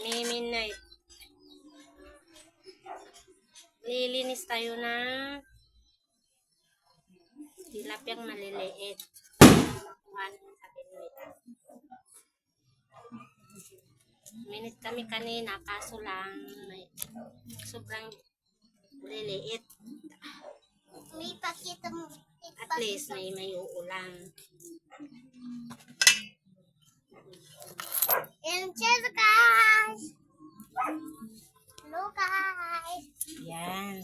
Midnight. Lilinis tayo ng tilapiyang maliliit. Minute kami kanina, kaso lang may sobrang liliit. May pakita mo. At least may uulang. And cheers, guys! Hello, guys! Yan.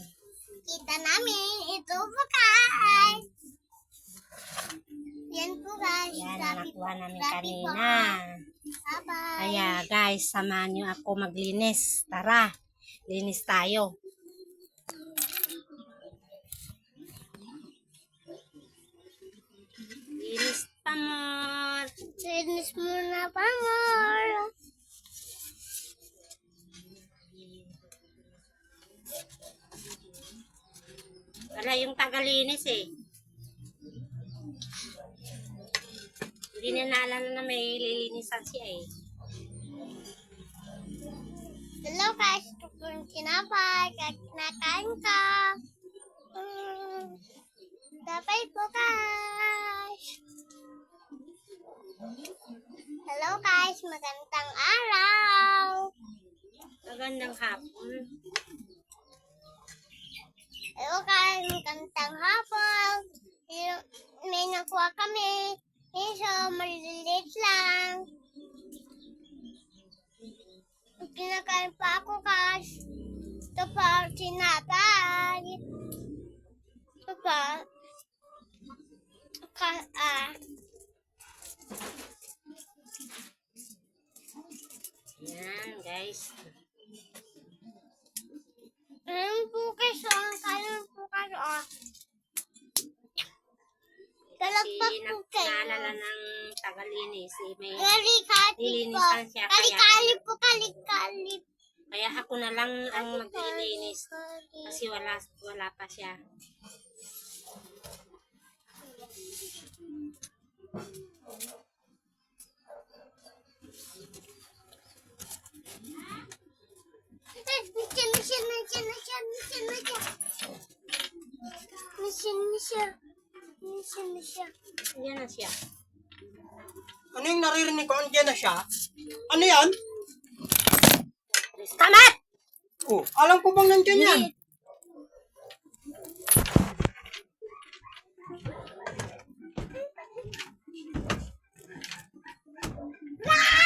Kita namin ito po, guys! Yan po, guys. Yan ang nakuha namin Rapi po. kanina. Bye-bye! Kaya guys, samahan nyo ako maglinis. Tara, linis tayo. Linis pa more. Linis muna pa, more! Wala yung tagalinis eh. Hindi na naalala na may lilinisan siya eh. Hello, guys! Ito po yung kinapay. Kinakain ka. Dabay po, guys! Hello, guys! Magandang araw! Magandang hapon. Hello, guys! Magandang hapon! May nakuha kami. So, maliliit lang. Kinakain pa ako, guys. Ito pa, sinapay. Ito pa. Yan guys. Kain po kayo. Kain po kayo. Talagpak Si po kayo. naalala ng tagalinis eh. May Kalikali po. lilinisan siya. Kalikali po, kalikali. Kaya ako na lang ang maglilinis. Kasi wala pa siya. Yan na siya. Ano yung naririnig ko? Andiyan na siya? Ano yan? Kamat! Oh, alam ko bang nandiyan yan? Ah!